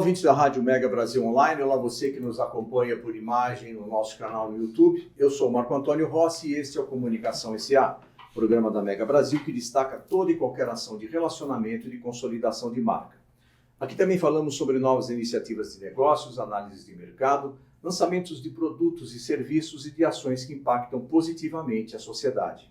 ouvintes da Rádio Mega Brasil Online, olá você que nos acompanha por imagem no nosso canal no YouTube. Eu sou Marco Antônio Rossi e este é o Comunicação S.A., programa da Mega Brasil que destaca toda e qualquer ação de relacionamento e de consolidação de marca. Aqui também falamos sobre novas iniciativas de negócios, análises de mercado, lançamentos de produtos e serviços e de ações que impactam positivamente a sociedade.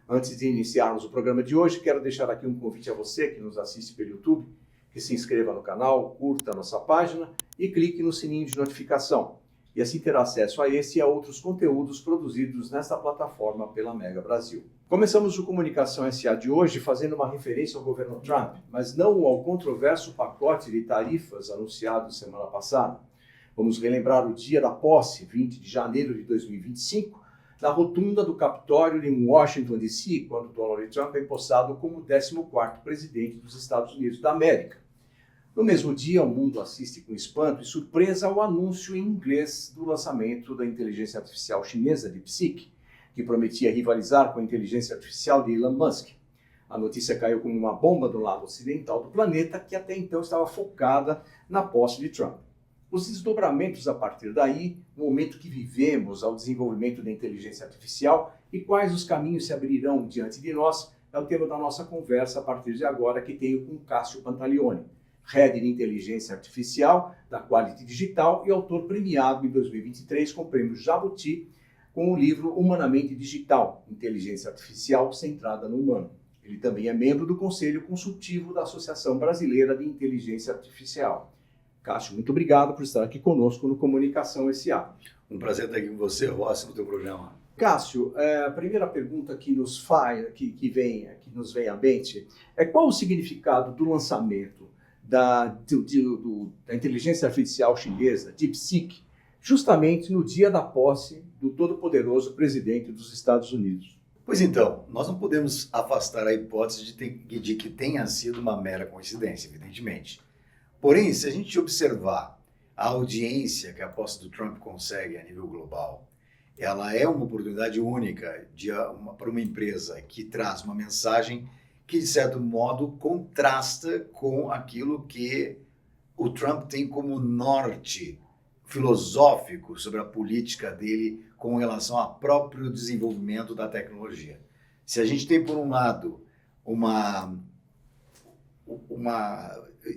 Antes de iniciarmos o programa de hoje, quero deixar aqui um convite a você que nos assiste pelo YouTube, que se inscreva no canal, curta a nossa página e clique no sininho de notificação. E assim terá acesso a esse e a outros conteúdos produzidos nesta plataforma pela Mega Brasil. Começamos o Comunicação S.A. de hoje fazendo uma referência ao governo Trump, mas não ao controverso pacote de tarifas anunciado semana passada. Vamos relembrar o dia da posse, 20 de janeiro de 2025, na rotunda do Capitólio em Washington, D.C., quando Donald Trump é empossado como 14º presidente dos Estados Unidos da América. No mesmo dia, o mundo assiste com espanto e surpresa ao anúncio em inglês do lançamento da inteligência artificial chinesa DeepSeek, que prometia rivalizar com a inteligência artificial de Elon Musk. A notícia caiu como uma bomba do lado ocidental do planeta, que até então estava focada na posse de Trump. Os desdobramentos a partir daí, o momento que vivemos ao desenvolvimento da inteligência artificial e quais os caminhos se abrirão diante de nós, é o tema da nossa conversa a partir de agora, que tenho com Cássio Pantaleone, Head de Inteligência Artificial da Quality Digital e autor premiado em 2023 com o Prêmio Jabuti com o livro Humanamente Digital, Inteligência Artificial Centrada no Humano. Ele também é membro do Conselho Consultivo da Associação Brasileira de Inteligência Artificial. Cássio, muito obrigado por estar aqui conosco no Comunicação S.A. Um prazer estar aqui com você, Rossi, no teu programa. Cássio, a primeira pergunta que nos vem à mente é qual o significado do lançamento da inteligência artificial chinesa, DeepSeek, justamente no dia da posse do todo-poderoso presidente dos Estados Unidos? Pois então, nós não podemos afastar a hipótese de que tenha sido uma mera coincidência, evidentemente. Porém, se a gente observar a audiência que a posse do Trump consegue a nível global, ela é uma oportunidade única para uma empresa que traz uma mensagem que, de certo modo, contrasta com aquilo que o Trump tem como norte filosófico sobre a política dele com relação ao próprio desenvolvimento da tecnologia. Se a gente tem, por um lado, uma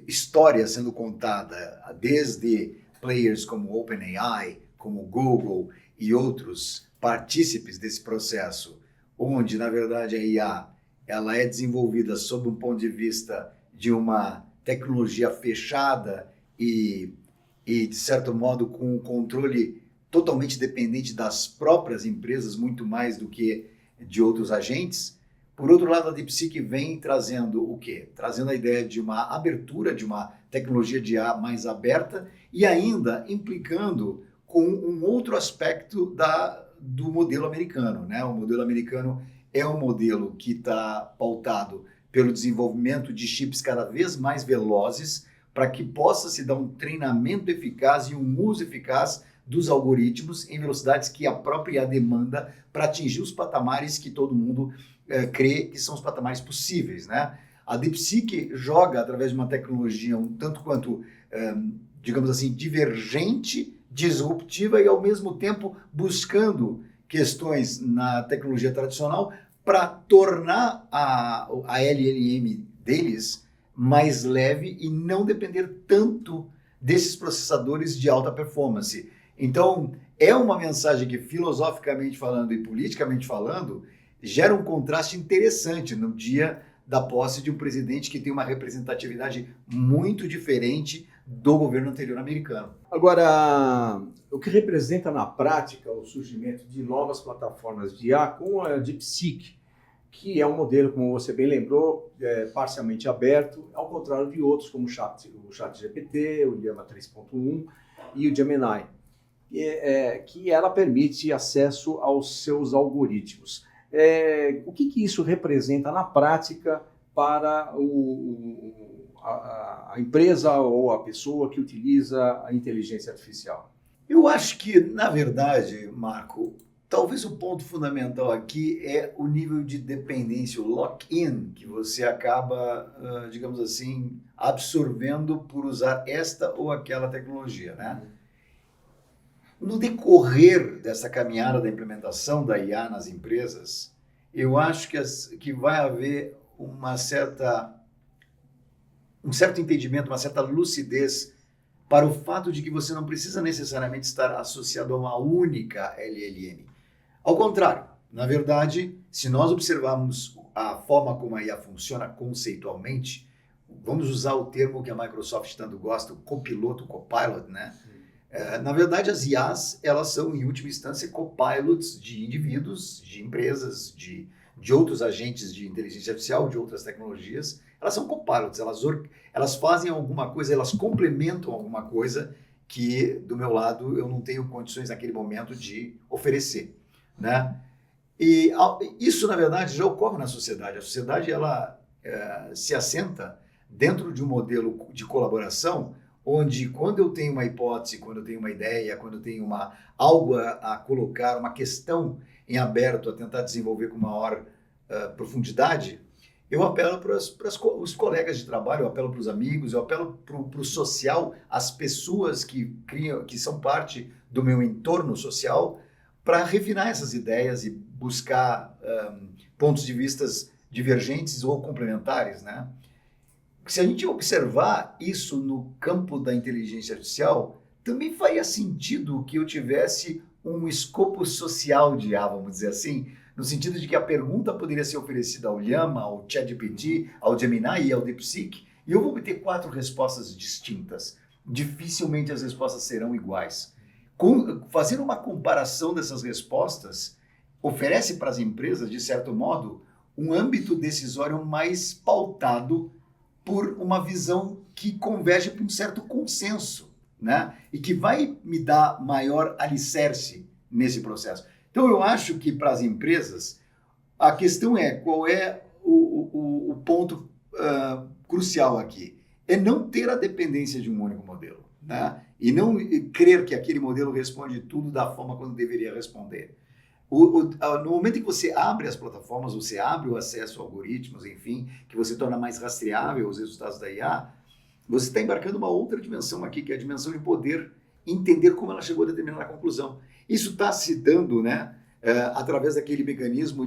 história sendo contada desde players como OpenAI, como Google e outros partícipes desse processo, onde, na verdade, a IA ela é desenvolvida sob um ponto de vista de uma tecnologia fechada e de certo modo, com um controle totalmente dependente das próprias empresas, muito mais do que de outros agentes. Por outro lado, a DeepSeek vem trazendo o quê? Trazendo a ideia de uma abertura, de uma tecnologia de IA mais aberta e ainda implicando com um outro aspecto do modelo americano, né? O modelo americano é um modelo que está pautado pelo desenvolvimento de chips cada vez mais velozes para que possa se dar um treinamento eficaz e um uso eficaz dos algoritmos em velocidades que a própria IA demanda para atingir os patamares que todo mundo crê que são os patamares possíveis, né? A DeepSeek joga através de uma tecnologia um tanto quanto, digamos assim, divergente, disruptiva e ao mesmo tempo buscando questões na tecnologia tradicional para tornar a LLM deles mais leve e não depender tanto desses processadores de alta performance. Então, é uma mensagem que, filosoficamente falando e politicamente falando, gera um contraste interessante no dia da posse de um presidente que tem uma representatividade muito diferente do governo anterior americano. Agora, o que representa na prática o surgimento de novas plataformas de IA com a DeepSeek, que é um modelo, como você bem lembrou, parcialmente aberto, ao contrário de outros, como o ChatGPT, o Llama 3.1 e o Gemini, que ela permite acesso aos seus algoritmos. O que isso representa na prática para a empresa ou a pessoa que utiliza a inteligência artificial? Eu acho que, na verdade, Marco, talvez o ponto fundamental aqui é o nível de dependência, o lock-in, que você acaba, digamos assim, absorvendo por usar esta ou aquela tecnologia, né? No decorrer dessa caminhada da implementação da IA nas empresas, eu acho que vai haver um certo entendimento, uma certa lucidez para o fato de que você não precisa necessariamente estar associado a uma única LLM. Ao contrário, na verdade, se nós observarmos a forma como a IA funciona conceitualmente, vamos usar o termo que a Microsoft tanto gosta, o copiloto, o copilot, né? Na verdade, as IAs, elas são, em última instância, copilots de indivíduos, de empresas, de outros agentes de inteligência artificial, de outras tecnologias. Elas são copilots, elas fazem alguma coisa, elas complementam alguma coisa que, do meu lado, eu não tenho condições naquele momento de oferecer, né? E isso, na verdade, já ocorre na sociedade. A sociedade, ela se assenta dentro de um modelo de colaboração onde, quando eu tenho uma hipótese, quando eu tenho uma ideia, quando eu tenho algo a colocar, uma questão em aberto a tentar desenvolver com maior profundidade, eu apelo para os colegas de trabalho, eu apelo para os amigos, eu apelo para o social, as pessoas que são parte do meu entorno social, para refinar essas ideias e buscar pontos de vistas divergentes ou complementares, né? Se a gente observar isso no campo da inteligência artificial, também faria sentido que eu tivesse um escopo social de IA, vamos dizer assim, no sentido de que a pergunta poderia ser oferecida ao Llama, ao ChatGPT, ao Gemini e ao DeepSeek, e eu vou obter 4 respostas distintas. Dificilmente as respostas serão iguais. Fazendo uma comparação dessas respostas, oferece para as empresas, de certo modo, um âmbito decisório mais pautado por uma visão que converge para um certo consenso, né? E que vai me dar maior alicerce nesse processo. Então, eu acho que para as empresas, a questão é qual é o ponto crucial aqui. É não ter a dependência de um único modelo, né? E não crer que aquele modelo responde tudo da forma como deveria responder. No momento em que você abre as plataformas, você abre o acesso a algoritmos, enfim, que você torna mais rastreável os resultados da IA, você está embarcando uma outra dimensão aqui, que é a dimensão de poder entender como ela chegou a determinada conclusão. Isso está se dando, né, através daquele mecanismo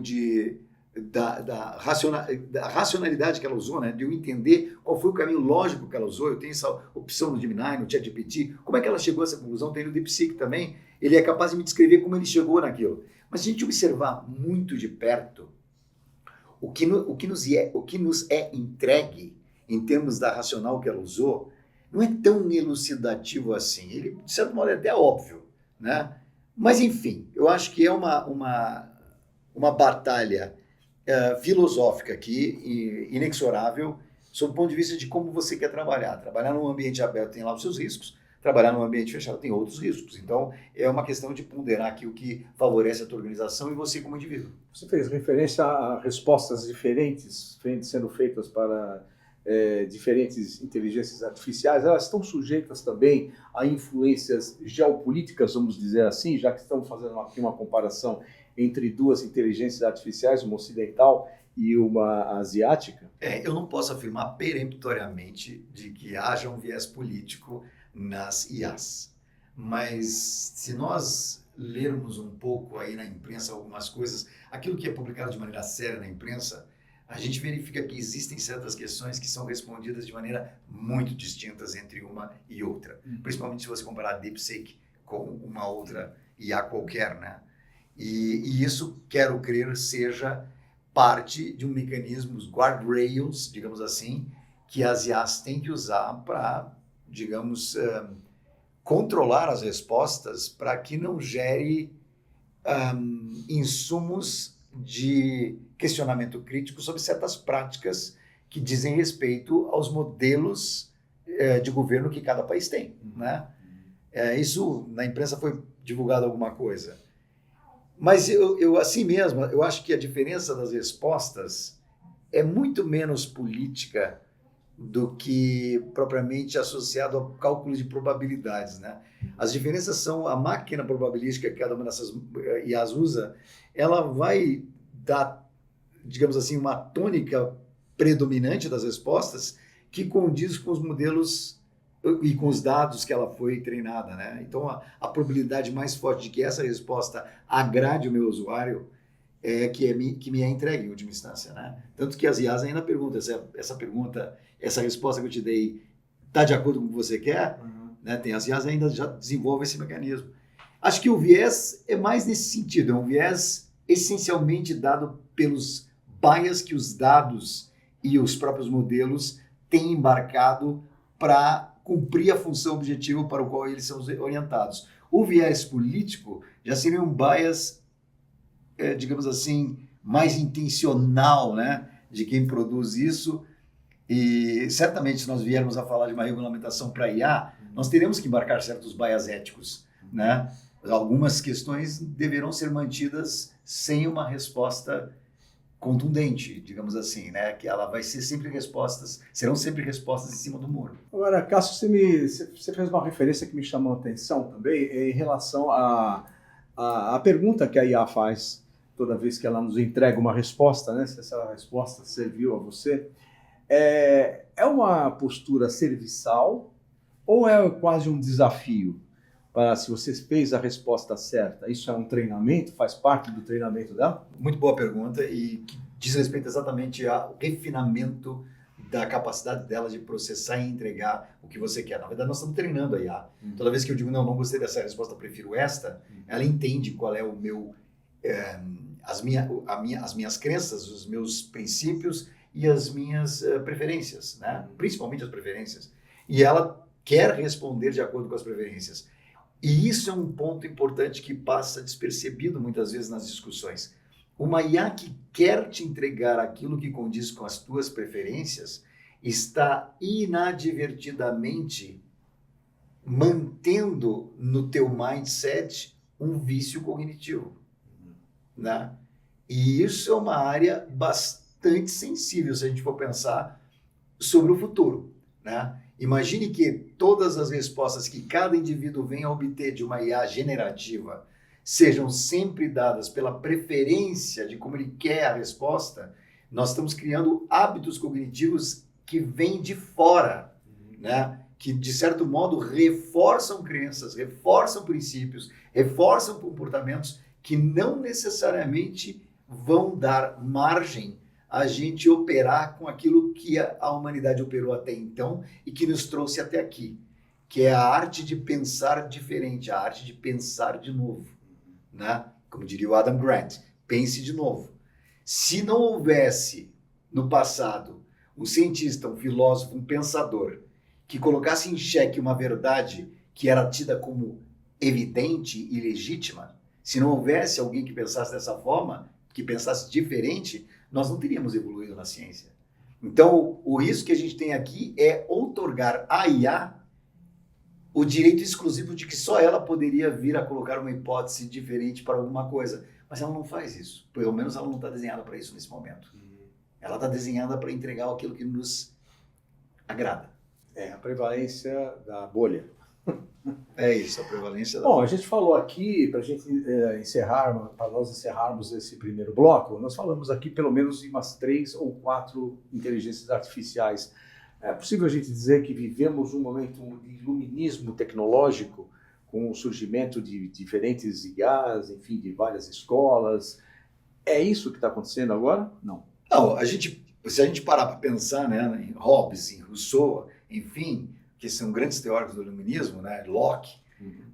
da racionalidade que ela usou, né, de eu entender qual foi o caminho lógico que ela usou. Eu tenho essa opção no Gemini, no ChatGPT. Como é que ela chegou a essa conclusão? Tem no DeepSeek também. Ele é capaz de me descrever como ele chegou naquilo. Mas se a gente observar muito de perto, o que nos é entregue em termos da racional que ela usou, não é tão elucidativo assim. Ele, de certo modo, é até óbvio, né? Mas, enfim, eu acho que é uma batalha filosófica aqui, inexorável, sob o ponto de vista de como você quer trabalhar. Trabalhar num ambiente aberto tem lá os seus riscos, trabalhar num ambiente fechado tem outros riscos. Então, é uma questão de ponderar aqui o que favorece a tua organização e você como indivíduo. Você fez referência a respostas diferentes sendo feitas para diferentes inteligências artificiais. Elas estão sujeitas também a influências geopolíticas, vamos dizer assim, já que estamos fazendo aqui uma comparação entre duas inteligências artificiais, uma ocidental e uma asiática? Eu não posso afirmar peremptoriamente de que haja um viés político nas IAs. Mas se nós lermos um pouco aí na imprensa algumas coisas, aquilo que é publicado de maneira séria na imprensa, a gente verifica que existem certas questões que são respondidas de maneira muito distintas entre uma e outra. Principalmente se você comparar a DeepSeek com uma outra IA qualquer, né? E isso, quero crer, seja parte de um mecanismo, os guardrails, digamos assim, que as IAs têm que usar para, digamos, controlar as respostas para que não gere insumos de questionamento crítico sobre certas práticas que dizem respeito aos modelos de governo que cada país tem, né? Isso, na imprensa foi divulgado alguma coisa. Mas eu assim mesmo, eu acho que a diferença das respostas é muito menos política do que propriamente associado ao cálculo de probabilidades, né? As diferenças são a máquina probabilística que cada uma dessas IAs usa, ela vai dar, digamos assim, uma tônica predominante das respostas que condiz com os modelos e com os dados que ela foi treinada, né? Então, a probabilidade mais forte de que essa resposta agrade o meu usuário que me é entregue em última instância, né? Tanto que as IAs ainda perguntam, essa pergunta, essa resposta que eu te dei, está de acordo com o que você quer? Né? Tem as IAs ainda já desenvolvem esse mecanismo. Acho que o viés é mais nesse sentido, é um viés essencialmente dado pelos bias que os dados e os próprios modelos têm embarcado para cumprir a função objetivo para o qual eles são orientados. O viés político já seria um bias, digamos assim, mais intencional, né, de quem produz isso. E certamente, se nós viermos a falar de uma regulamentação para IA, nós teremos que embarcar certos bias éticos, né? Algumas questões deverão ser mantidas sem uma resposta contundente, digamos assim, né? Que ela vai ser sempre serão sempre respostas em cima do muro. Agora, Cássio, você fez uma referência que me chamou a atenção também em relação à pergunta que a IA faz toda vez que ela nos entrega uma resposta, né? Se essa resposta serviu a você. É uma postura serviçal ou é quase um desafio para se você fez a resposta certa? Isso é um treinamento? Faz parte do treinamento dela? Muito boa pergunta e que diz respeito exatamente ao refinamento da capacidade dela de processar e entregar o que você quer. Na verdade, nós estamos treinando a IA. Toda vez que eu digo, não gostei dessa resposta, prefiro esta, ela entende qual é o meu, as minhas crenças, os meus princípios e as minhas preferências, né? Principalmente as preferências. E ela quer responder de acordo com as preferências. E isso é um ponto importante que passa despercebido muitas vezes nas discussões. Uma IA que quer te entregar aquilo que condiz com as tuas preferências está inadvertidamente mantendo no teu mindset um vício cognitivo, né? E isso é uma área bastante sensível se a gente for pensar sobre o futuro, né? Imagine que todas as respostas que cada indivíduo venha a obter de uma IA generativa sejam sempre dadas pela preferência de como ele quer a resposta. Nós estamos criando hábitos cognitivos que vêm de fora, né? Que, de certo modo, reforçam crenças, reforçam princípios, reforçam comportamentos que não necessariamente vão dar margem a gente operar com aquilo que a humanidade operou até então e que nos trouxe até aqui, que é a arte de pensar diferente, a arte de pensar de novo, né? Como diria o Adam Grant, pense de novo. Se não houvesse no passado um cientista, um filósofo, um pensador que colocasse em xeque uma verdade que era tida como evidente e legítima, se não houvesse alguém que pensasse dessa forma, que pensasse diferente, nós não teríamos evoluído na ciência. Então, o risco que a gente tem aqui é outorgar à IA o direito exclusivo de que só ela poderia vir a colocar uma hipótese diferente para alguma coisa. Mas ela não faz isso. Pelo menos ela não está desenhada para isso nesse momento. Ela está desenhada para entregar aquilo que nos agrada. É a prevalência da bolha. É isso, a prevalência da Bom, a gente falou aqui, para a gente para nós encerrarmos esse primeiro bloco, nós falamos aqui pelo menos de umas 3 ou 4 inteligências artificiais. É possível a gente dizer que vivemos um momento de iluminismo tecnológico, com o surgimento de diferentes IAs, enfim, de várias escolas. É isso que está acontecendo agora? Não. Não, se a gente parar para pensar, né, em Hobbes, em Rousseau, enfim, que são grandes teóricos do iluminismo, né, Locke,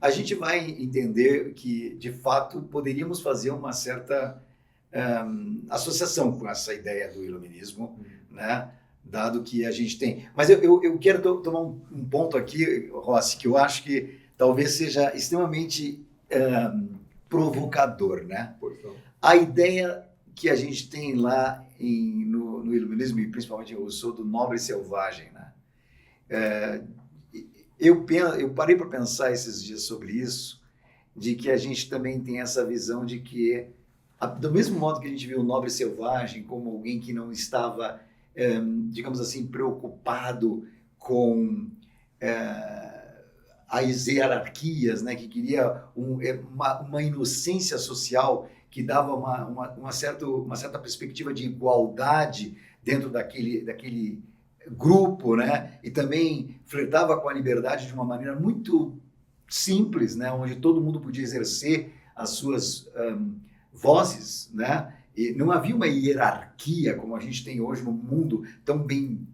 a gente vai entender que, de fato, poderíamos fazer uma certa associação com essa ideia do iluminismo, né, dado que a gente tem... Mas eu quero tomar um ponto aqui, Rossi, que eu acho que talvez seja extremamente provocador, né? A ideia que a gente tem lá no iluminismo, e principalmente em Rousseau, do nobre selvagem, né? Eu parei para pensar esses dias sobre isso, de que a gente também tem essa visão de que, do mesmo modo que a gente viu o nobre selvagem como alguém que não estava digamos assim, preocupado com as hierarquias, né? Que queria uma inocência social que dava uma certa perspectiva de igualdade dentro daquele grupo, né? E também flertava com a liberdade de uma maneira muito simples, né? Onde todo mundo podia exercer as suas vozes, né? E não havia uma hierarquia como a gente tem hoje no mundo tão bem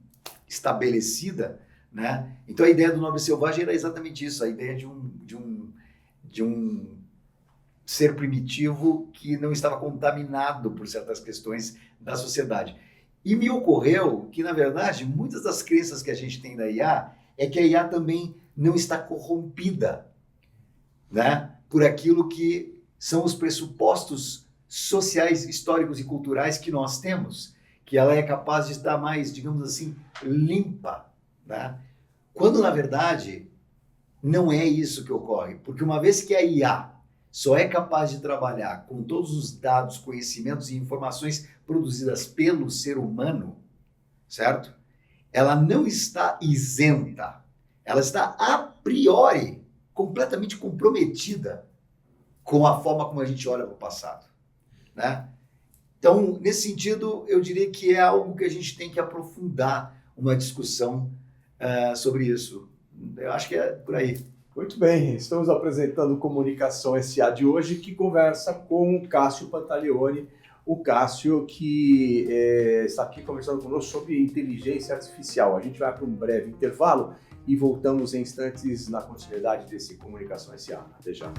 estabelecida, né? Então a ideia do Nobre Selvagem era exatamente isso, a ideia de um ser primitivo que não estava contaminado por certas questões da sociedade. E me ocorreu que, na verdade, muitas das crenças que a gente tem da IA é que a IA também não está corrompida, né, por aquilo que são os pressupostos sociais, históricos e culturais que nós temos, que ela é capaz de estar mais, digamos assim, limpa, né? Quando, na verdade, não é isso que ocorre, porque uma vez que a IA só é capaz de trabalhar com todos os dados, conhecimentos e informações produzidas pelo ser humano, certo? Ela não está isenta, ela está a priori completamente comprometida com a forma como a gente olha para o passado, né? Então, nesse sentido, eu diria que é algo que a gente tem que aprofundar uma discussão sobre isso. Eu acho que é por aí. Muito bem, estamos apresentando Comunicação SA de hoje, que conversa com o Cássio Pantaleone, o Cássio que está aqui conversando conosco sobre inteligência artificial. A gente vai para um breve intervalo e voltamos em instantes na continuidade desse Comunicação SA. Até já.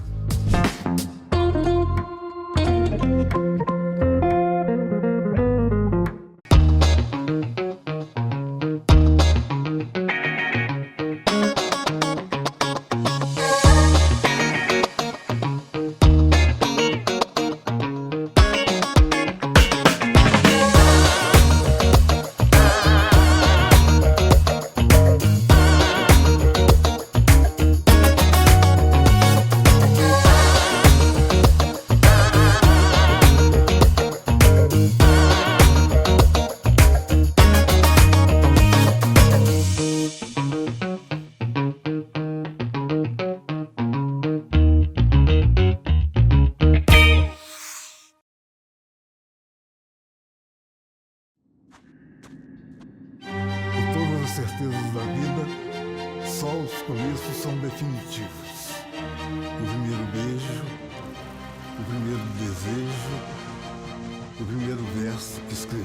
certezas da vida, só os começos são definitivos. O primeiro beijo, o primeiro desejo, o primeiro verso que escrevi.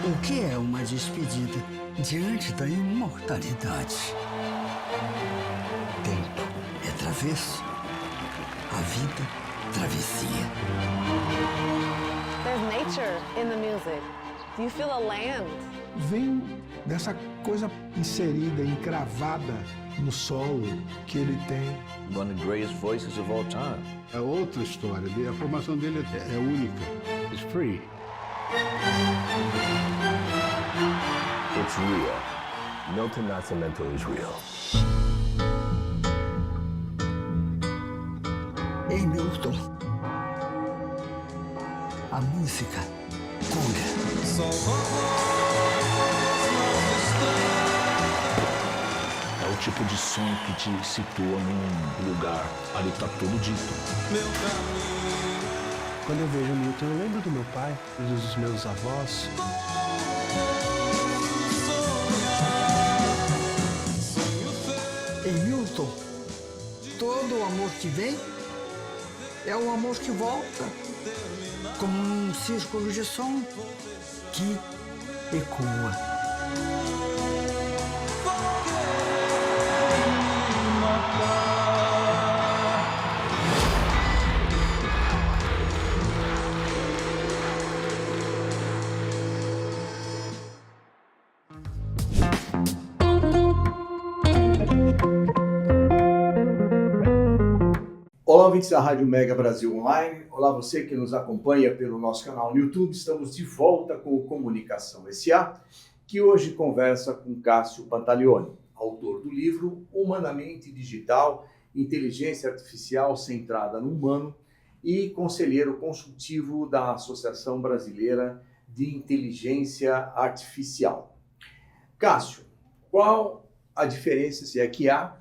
O que é uma despedida diante da imortalidade? Tempo é travesso, a vida travessia. There's nature in the music. Do you feel a land? Vem dessa coisa inserida, encravada no solo que ele tem. One of the greatest voices of all time. É outra história, a formação dele é única. It's free. It's real. Milton Nascimento is real. Ei, Milton, a música cura. É o tipo de som que te situa num lugar. Ali tá tudo dito. Quando eu vejo Milton, eu lembro do meu pai e dos meus avós. Ei, Milton, todo o amor que vem é o amor que volta, como um círculo de som que ecoa. Olá, ouvintes da Rádio Mega Brasil Online. Olá, você que nos acompanha pelo nosso canal no YouTube. Estamos de volta com o Comunicação SA, que hoje conversa com Cássio Pantaleone, autor do livro Humanamente Digital, inteligência artificial centrada no humano e conselheiro consultivo da Associação Brasileira de Inteligência Artificial. Cássio, qual a diferença, se é que há,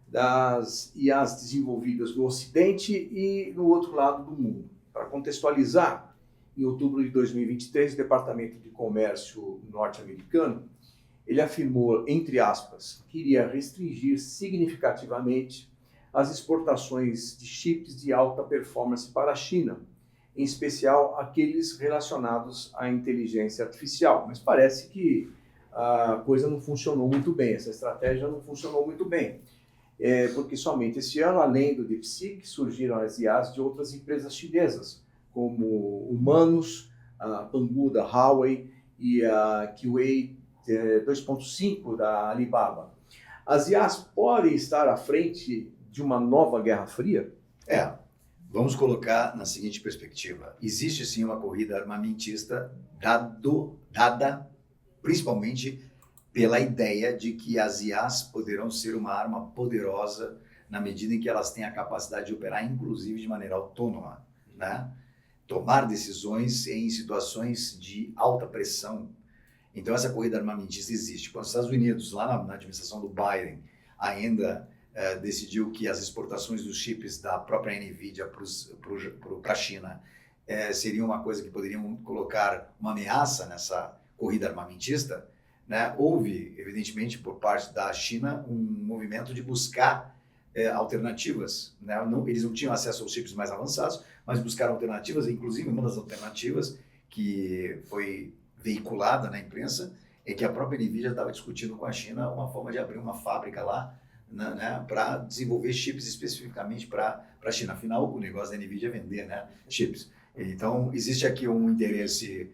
das IAs desenvolvidas no Ocidente e no outro lado do mundo? Para contextualizar, em outubro de 2023, o Departamento de Comércio norte-americano, ele afirmou, entre aspas, que iria restringir significativamente as exportações de chips de alta performance para a China, em especial aqueles relacionados à inteligência artificial. Mas parece que a coisa não funcionou muito bem, essa estratégia não funcionou muito bem. Porque somente esse ano, além do DeepSeek, surgiram as IAs de outras empresas chinesas, como Humanus, a Pangu da Huawei e a Kiwei 2.5 da Alibaba. As IAs podem estar à frente de uma nova Guerra Fria? Vamos colocar na seguinte perspectiva. Existe sim uma corrida armamentista dada principalmente pela ideia de que as IAs poderão ser uma arma poderosa na medida em que elas têm a capacidade de operar, inclusive de maneira autônoma, né? Tomar decisões em situações de alta pressão. Então essa corrida armamentista existe. Quando os Estados Unidos, lá na administração do Biden, ainda decidiu que as exportações dos chips da própria NVIDIA para a China seria uma coisa que poderiam colocar uma ameaça nessa corrida armamentista, né? Houve, evidentemente, por parte da China, um movimento de buscar alternativas, né? Eles não tinham acesso aos chips mais avançados, mas buscaram alternativas, inclusive uma das alternativas que foi veiculada na imprensa é que a própria NVIDIA estava discutindo com a China uma forma de abrir uma fábrica lá, né, para desenvolver chips especificamente para a China. Afinal, o negócio da NVIDIA é vender, né, chips. Então, existe aqui um interesse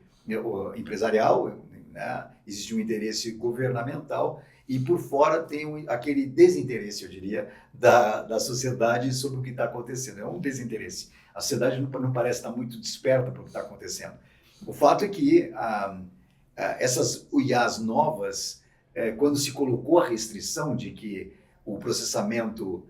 empresarial, né, existe um interesse governamental e por fora tem aquele desinteresse, eu diria, da sociedade sobre o que está acontecendo. É um desinteresse. A sociedade não parece estar muito desperta para o que está acontecendo. O fato é que essas IAs novas, quando se colocou a restrição de que o processamento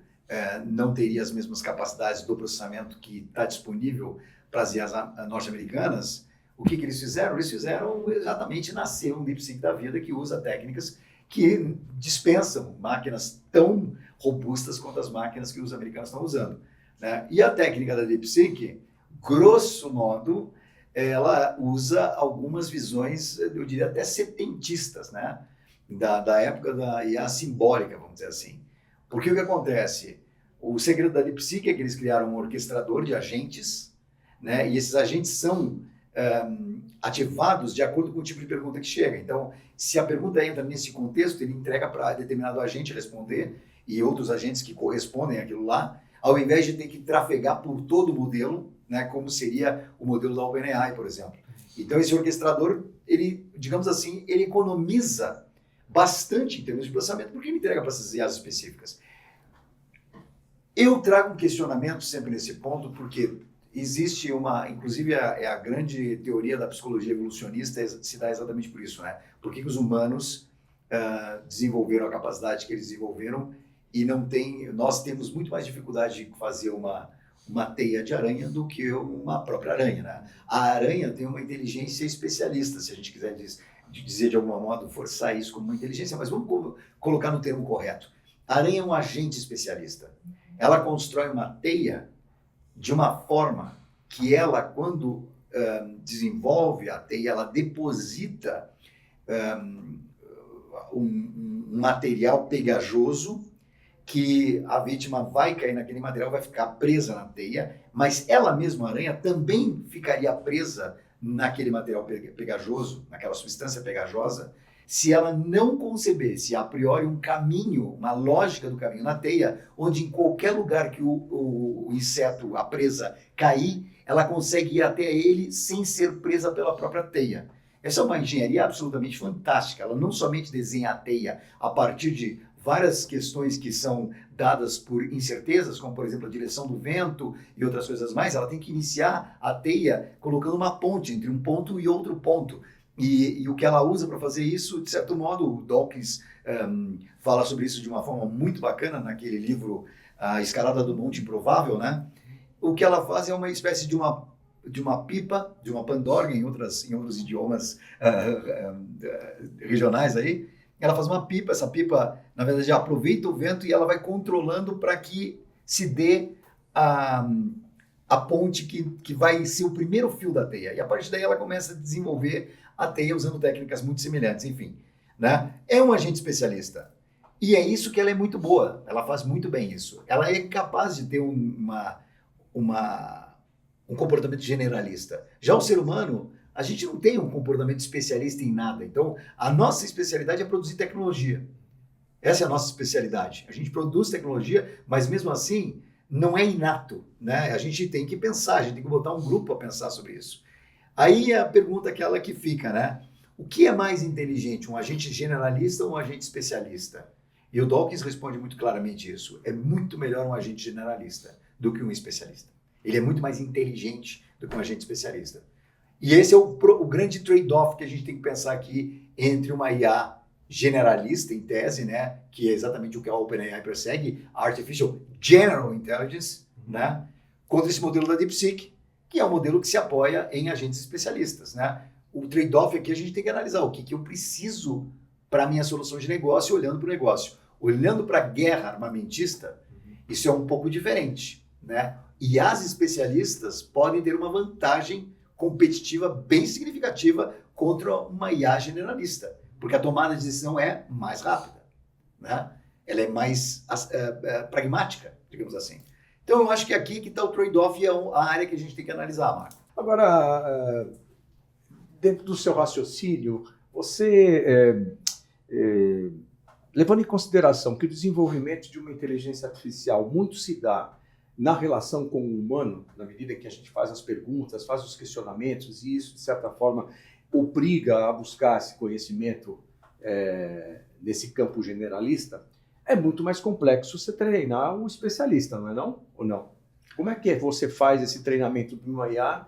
não teria as mesmas capacidades do processamento que está disponível para as IAs norte-americanas, o que eles fizeram? Eles fizeram exatamente nascer um DeepSeek da vida que usa técnicas que dispensam máquinas tão robustas quanto as máquinas que os americanos estão usando, né? E a técnica da DeepSeek, grosso modo, ela usa algumas visões, eu diria até setentistas, né? Da época da IA simbólica, vamos dizer assim. Porque o que acontece? O segredo da DeepSeek é que eles criaram um orquestrador de agentes, né? E esses agentes são ativados de acordo com o tipo de pergunta que chega. Então, se a pergunta entra nesse contexto, ele entrega para determinado agente responder e outros agentes que correspondem àquilo lá, ao invés de ter que trafegar por todo o modelo, né, como seria o modelo da OpenAI, por exemplo. Então, esse orquestrador, ele, digamos assim, ele economiza bastante em termos de processamento, porque ele entrega para essas IAs específicas. Eu trago um questionamento sempre nesse ponto, porque existe inclusive a grande teoria da psicologia evolucionista se dá exatamente por isso, né? Por que os humanos desenvolveram a capacidade que eles desenvolveram e nós temos muito mais dificuldade de fazer uma teia de aranha do que uma própria aranha, né? A aranha tem uma inteligência especialista, se a gente quiser dizer de algum modo, forçar isso como uma inteligência, mas vamos colocar no termo correto. A aranha é um agente especialista. Ela constrói uma teia de uma forma que ela, quando desenvolve a teia, ela deposita um material pegajoso que a vítima vai cair naquele material, vai ficar presa na teia, mas ela mesma, a aranha, também ficaria presa naquele material pegajoso, naquela substância pegajosa, se ela não concebesse a priori um caminho, uma lógica do caminho na teia, onde em qualquer lugar que o inseto, a presa, cair, ela consegue ir até ele sem ser presa pela própria teia. Essa é uma engenharia absolutamente fantástica. Ela não somente desenha a teia a partir de várias questões que são dadas por incertezas, como, por exemplo, a direção do vento e outras coisas mais, ela tem que iniciar a teia colocando uma ponte entre um ponto e outro ponto. E o que ela usa para fazer isso, de certo modo, o Dawkins fala sobre isso de uma forma muito bacana naquele livro a Escalada do Monte Improvável, né? O que ela faz é uma espécie de uma pipa, de uma pandorga em outros idiomas regionais aí. Ela faz uma pipa, essa pipa, na verdade, aproveita o vento e ela vai controlando para que se dê a ponte que vai ser o primeiro fio da teia. E a partir daí ela começa a desenvolver a teia usando técnicas muito semelhantes, enfim. Né? É um agente especialista. E é isso que ela é muito boa. Ela faz muito bem isso. Ela é capaz de ter um comportamento generalista. Já o ser humano, a gente não tem um comportamento especialista em nada. Então, a nossa especialidade é produzir tecnologia. Essa é a nossa especialidade. A gente produz tecnologia, mas mesmo assim, não é inato, né? A gente tem que pensar, a gente tem que botar um grupo para pensar sobre isso. Aí a pergunta é aquela que fica, né? O que é mais inteligente, um agente generalista ou um agente especialista? E o Dawkins responde muito claramente isso. É muito melhor um agente generalista do que um especialista. Ele é muito mais inteligente do que um agente especialista. E esse é o grande trade-off que a gente tem que pensar aqui entre uma IA generalista, em tese, né, que é exatamente o que a OpenAI persegue, a Artificial General Intelligence, né, contra esse modelo da DeepSeek, que é um modelo que se apoia em agentes especialistas. Né? O trade-off aqui a gente tem que analisar o que eu preciso para a minha solução de negócio, olhando para o negócio. Olhando para a guerra armamentista, isso é um pouco diferente. Né? E as especialistas podem ter uma vantagem competitiva bem significativa contra uma IA generalista, porque a tomada de decisão é mais rápida, né? Ela é mais pragmática, digamos assim. Então, eu acho que aqui que está o trade-off e é a área que a gente tem que analisar, Marco. Agora, dentro do seu raciocínio, você, levando em consideração que o desenvolvimento de uma inteligência artificial muito se dá na relação com o humano, na medida que a gente faz as perguntas, faz os questionamentos, e isso, de certa forma, obriga a buscar esse conhecimento nesse campo generalista, é muito mais complexo você treinar um especialista, não é não? Ou não? Como é que você faz esse treinamento de uma IA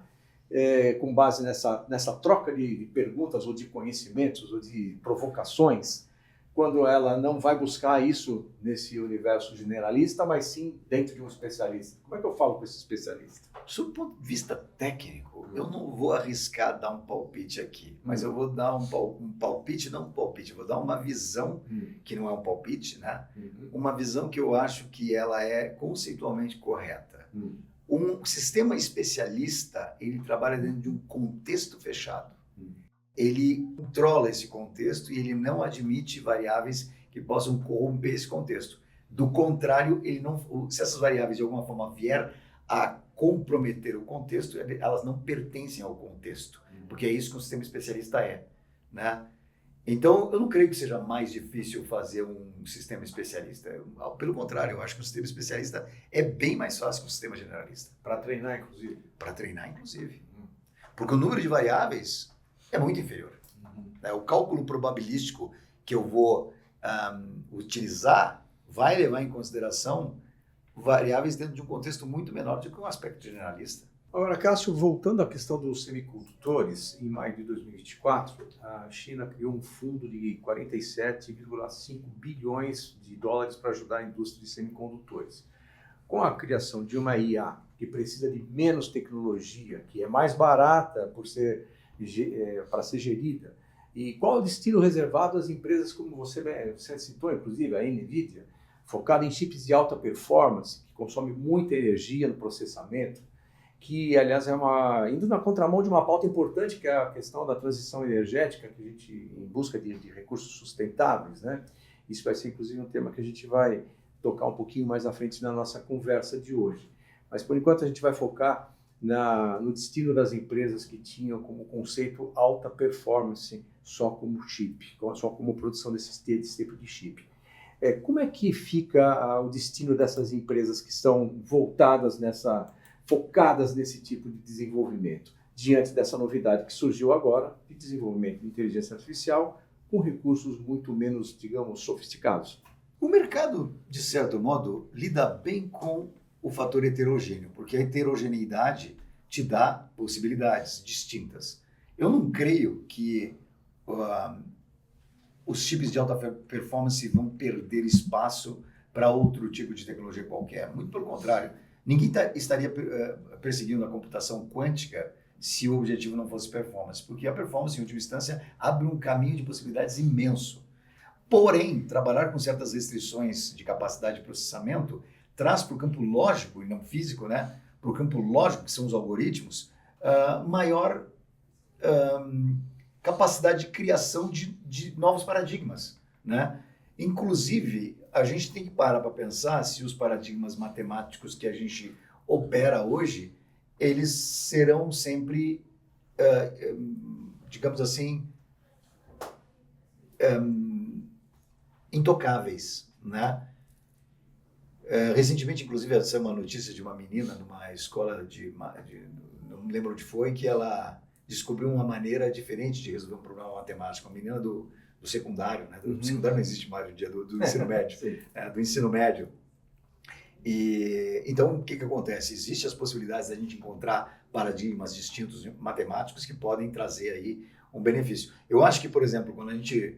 com base nessa troca de perguntas ou de conhecimentos ou de provocações, quando ela não vai buscar isso nesse universo generalista, mas sim dentro de um especialista? Como é que eu falo com esse especialista? Sob o ponto de vista técnico, eu não vou arriscar dar um palpite aqui, mas eu vou dar um palpite, não um palpite, eu vou dar uma visão, que não é um palpite, né? Uma visão que eu acho que ela é conceitualmente correta. Um sistema especialista, ele trabalha dentro de um contexto fechado. Ele controla esse contexto e ele não admite variáveis que possam corromper esse contexto. Do contrário, se essas variáveis de alguma forma vier a comprometer o contexto, elas não pertencem ao contexto, porque é isso que um sistema especialista é, né? Então, eu não creio que seja mais difícil fazer um sistema especialista. Pelo contrário, eu acho que um sistema especialista é bem mais fácil que um sistema generalista. Para treinar, inclusive? Para treinar, inclusive. Porque o número de variáveis é muito inferior. O cálculo probabilístico que eu vou utilizar vai levar em consideração variáveis dentro de um contexto muito menor do que um aspecto generalista. Agora, Cássio, voltando à questão dos semicondutores, em maio de 2024, a China criou um fundo de 47,5 bilhões de dólares para ajudar a indústria de semicondutores. Com a criação de uma IA que precisa de menos tecnologia, que é mais barata para ser gerida, e qual é o destino reservado às empresas como você citou, inclusive a NVIDIA, focada em chips de alta performance, que consome muita energia no processamento, que, aliás, indo na contramão de uma pauta importante, que é a questão da transição energética, que a gente, em busca de recursos sustentáveis, né? Isso vai ser, inclusive, um tema que a gente vai tocar um pouquinho mais à frente na nossa conversa de hoje. Mas, por enquanto, a gente vai focar no destino das empresas que tinham como conceito alta performance só como chip, só como produção desse tipo de chip. Como é que fica o destino dessas empresas que estão focadas nesse tipo de desenvolvimento, diante dessa novidade que surgiu agora, de desenvolvimento de inteligência artificial com recursos muito menos, digamos, sofisticados? O mercado, de certo modo, lida bem com o fator heterogêneo, porque a heterogeneidade te dá possibilidades distintas. Eu não creio que os chips de alta performance vão perder espaço para outro tipo de tecnologia qualquer. Muito pelo contrário. Ninguém estaria perseguindo a computação quântica se o objetivo não fosse performance, porque a performance, em última instância, abre um caminho de possibilidades imenso. Porém, trabalhar com certas restrições de capacidade de processamento traz para o campo lógico e não físico, né? Para o campo lógico, que são os algoritmos, maior capacidade de criação de novos paradigmas, né? Inclusive, a gente tem que parar para pensar se os paradigmas matemáticos que a gente opera hoje, eles serão sempre, digamos assim, intocáveis, né? Recentemente, inclusive, essa é uma notícia de uma menina numa escola não me lembro onde foi, que ela descobriu uma maneira diferente de resolver um problema matemático. Uma menina do secundário, né? Do secundário não existe mais no dia do ensino médio, do ensino médio. E então, o que acontece? Existem as possibilidades da gente encontrar paradigmas distintos matemáticos que podem trazer aí um benefício. Eu acho que, por exemplo, quando a gente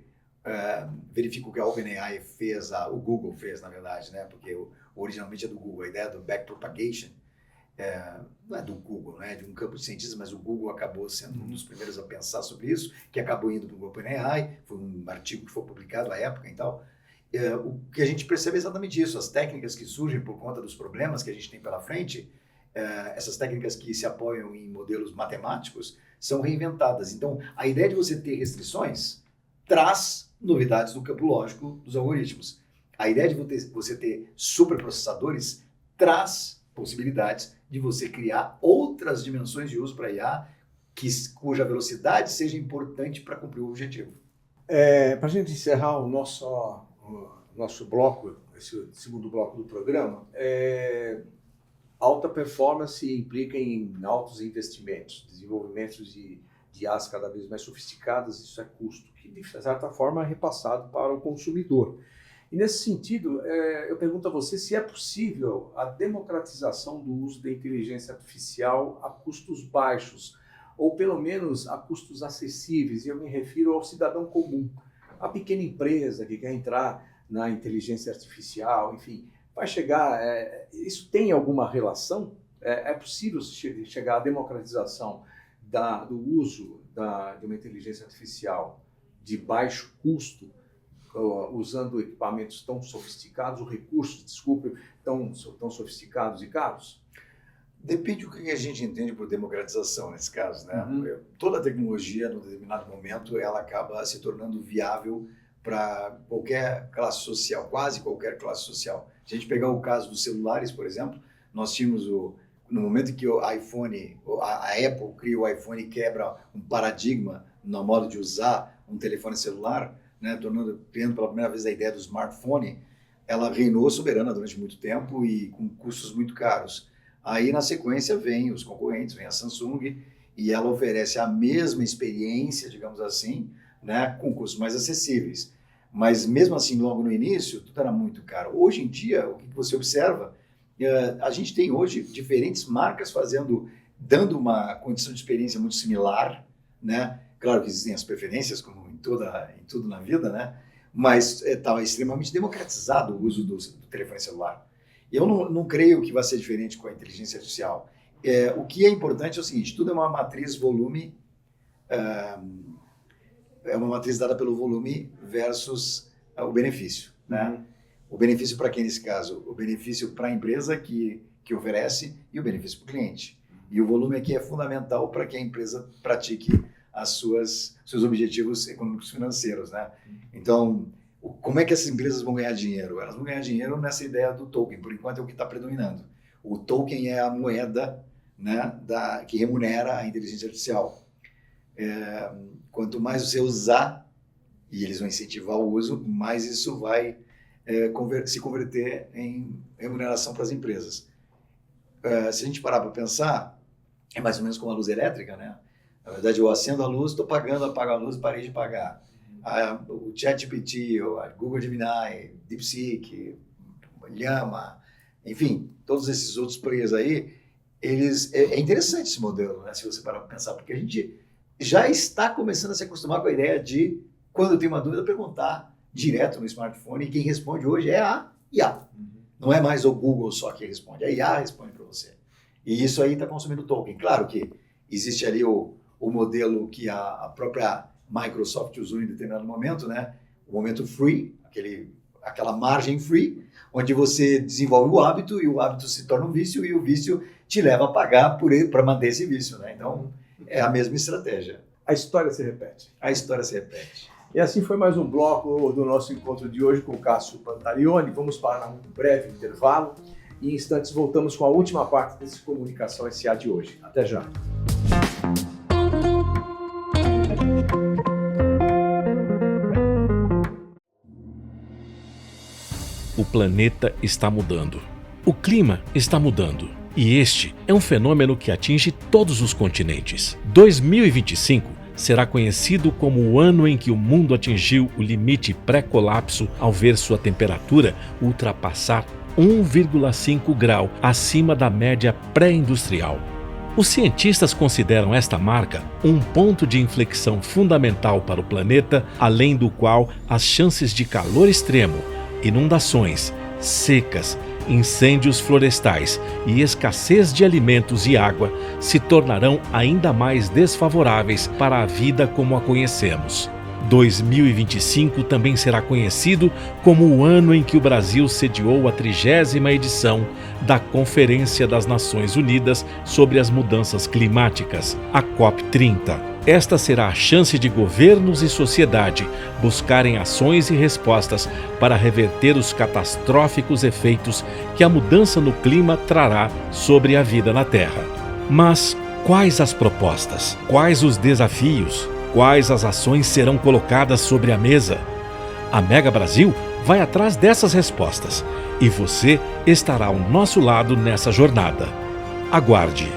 verifica o que a OpenAI fez, o Google fez, na verdade, né? Porque originalmente é do Google, a ideia do backpropagation não é do Google, né? É de um campo de cientistas, mas o Google acabou sendo um dos primeiros a pensar sobre isso, que acabou indo para o OpenAI, foi um artigo que foi publicado à época e tal. O que a gente percebe é exatamente isso, as técnicas que surgem por conta dos problemas que a gente tem pela frente, essas técnicas que se apoiam em modelos matemáticos, são reinventadas. Então, a ideia de você ter restrições traz novidades no campo lógico dos algoritmos. A ideia de você ter superprocessadores traz possibilidades de você criar outras dimensões de uso para IA cuja velocidade seja importante para cumprir o objetivo. Para a gente encerrar o nosso bloco, esse segundo bloco do programa, alta performance implica em altos investimentos, desenvolvimentos de IAs cada vez mais sofisticadas, isso é custo, que de certa forma é repassado para o consumidor. E nesse sentido, eu pergunto a você se é possível a democratização do uso da inteligência artificial a custos baixos, ou pelo menos a custos acessíveis, e eu me refiro ao cidadão comum, a pequena empresa que quer entrar na inteligência artificial, enfim, vai chegar, isso tem alguma relação? É possível chegar à democratização do uso de uma inteligência artificial de baixo custo, usando equipamentos tão sofisticados, ou recursos, desculpe, tão sofisticados e caros? Depende do que a gente entende por democratização nesse caso, né? Toda tecnologia, num determinado momento, ela acaba se tornando viável para qualquer classe social, quase qualquer classe social. Se a gente pegar o caso dos celulares, por exemplo, nós tínhamos no momento em que o iPhone, a Apple cria o iPhone e quebra um paradigma no modo de usar um telefone celular, né, criando pela primeira vez a ideia do smartphone, ela reinou soberana durante muito tempo e com custos muito caros. Aí, na sequência, vem os concorrentes, vem a Samsung, e ela oferece a mesma experiência, digamos assim, né, com custos mais acessíveis. Mas, mesmo assim, logo no início, tudo era muito caro. Hoje em dia, o que você observa, a gente tem hoje diferentes marcas dando uma condição de experiência muito similar, né? Claro que existem as preferências, como em tudo na vida, né? Mas está extremamente democratizado o uso do telefone celular. Eu não creio que vai ser diferente com a inteligência artificial. O que é importante é o seguinte, tudo é uma matriz volume, é uma matriz dada pelo volume versus o benefício, né? O benefício para quem nesse caso? O benefício para a empresa que oferece e o benefício para o cliente. E o volume aqui é fundamental para que a empresa pratique seus objetivos econômicos financeiros, né? Então, como é que essas empresas vão ganhar dinheiro? Elas vão ganhar dinheiro nessa ideia do token, por enquanto é o que está predominando. O token é a moeda, né, que remunera a inteligência artificial. Quanto mais você usar, e eles vão incentivar o uso, mais isso vai se converter em remuneração para as empresas. Se a gente parar para pensar, é mais ou menos como a luz elétrica, né? Na verdade, eu acendo a luz, estou pagando, apago a luz e parei de pagar. O ChatGPT, a Google Gemini, DeepSeek, Llama, enfim, todos esses outros players aí, é interessante esse modelo, né, se você parar para pensar, porque a gente já está começando a se acostumar com a ideia de, quando tem uma dúvida, perguntar direto no smartphone, e quem responde hoje é a IA. Não é mais o Google só que responde, a IA responde para você. E isso aí está consumindo token. Claro que existe ali o modelo que a própria Microsoft usou em determinado momento, né? O momento free, aquela margem free, onde você desenvolve o hábito e o hábito se torna um vício e o vício te leva a pagar para manter esse vício, né? Então, é a mesma estratégia. A história se repete. A história se repete. E assim foi mais um bloco do nosso encontro de hoje com o Cássio Pantaleone. Vamos para um breve intervalo e em instantes voltamos com a última parte desse Comunicação SA de hoje. Até já. O planeta está mudando. O clima está mudando. E este é um fenômeno que atinge todos os continentes. 2025 será conhecido como o ano em que o mundo atingiu o limite pré-colapso ao ver sua temperatura ultrapassar 1,5 grau acima da média pré-industrial. Os cientistas consideram esta marca um ponto de inflexão fundamental para o planeta, além do qual as chances de calor extremo, inundações, secas, incêndios florestais e escassez de alimentos e água se tornarão ainda mais desfavoráveis para a vida como a conhecemos. 2025 também será conhecido como o ano em que o Brasil sediou a 30ª edição da Conferência das Nações Unidas sobre as Mudanças Climáticas, a COP30. Esta será a chance de governos e sociedade buscarem ações e respostas para reverter os catastróficos efeitos que a mudança no clima trará sobre a vida na Terra. Mas quais as propostas? Quais os desafios? Quais as ações serão colocadas sobre a mesa? A Mega Brasil vai atrás dessas respostas e você estará ao nosso lado nessa jornada. Aguarde!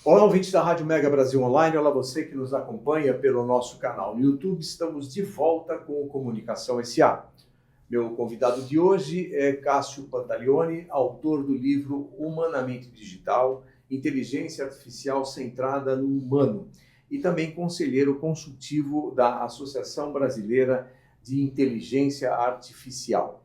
Olá, ouvintes da Rádio Mega Brasil Online, olá você que nos acompanha pelo nosso canal no YouTube. Estamos de volta com o Comunicação SA. Meu convidado de hoje é Cássio Pantaleone, autor do livro Humanamente Digital, Inteligência Artificial Centrada no Humano, e também conselheiro consultivo da Associação Brasileira de Inteligência Artificial.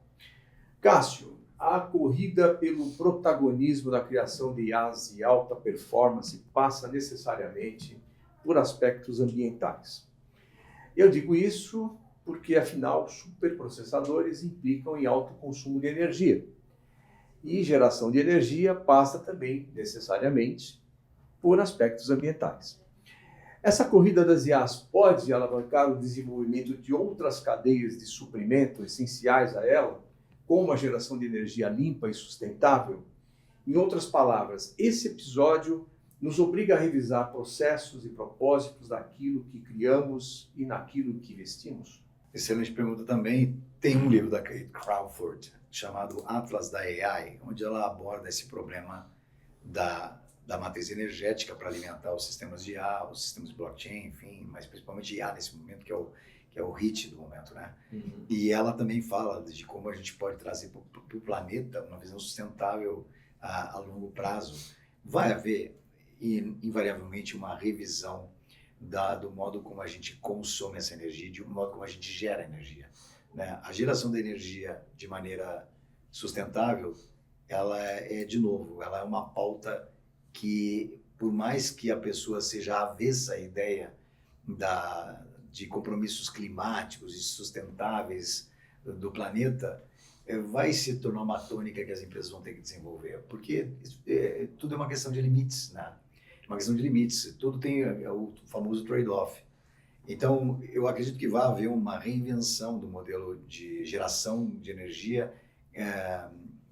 Cássio, a corrida pelo protagonismo da criação de IAs de alta performance passa necessariamente por aspectos ambientais. Eu digo isso porque, afinal, superprocessadores implicam em alto consumo de energia. E geração de energia passa também, necessariamente, por aspectos ambientais. Essa corrida das IAs pode alavancar o desenvolvimento de outras cadeias de suprimento essenciais a ela, como a geração de energia limpa e sustentável? Em outras palavras, esse episódio nos obriga a revisar processos e propósitos daquilo que criamos e naquilo que investimos? Excelente pergunta também. Tem um livro da Kate Crawford chamado Atlas da AI, onde ela aborda esse problema da matriz energética para alimentar os sistemas de IA, os sistemas de blockchain, enfim, mas principalmente IA nesse momento, que é o hit do momento, né? Uhum. E ela também fala de como a gente pode trazer para o planeta uma visão sustentável a longo prazo. Vai haver, invariavelmente, uma revisão do modo como a gente consome essa energia, do modo como a gente gera energia, né? A geração da energia de maneira sustentável, ela ela é uma pauta que, por mais que a pessoa seja avessa à ideia de compromissos climáticos e sustentáveis do planeta, vai se tornar uma tônica que as empresas vão ter que desenvolver, porque tudo é uma questão de limites, né? Uma questão de limites, tudo tem o famoso trade-off. Então, eu acredito que vai haver uma reinvenção do modelo de geração de energia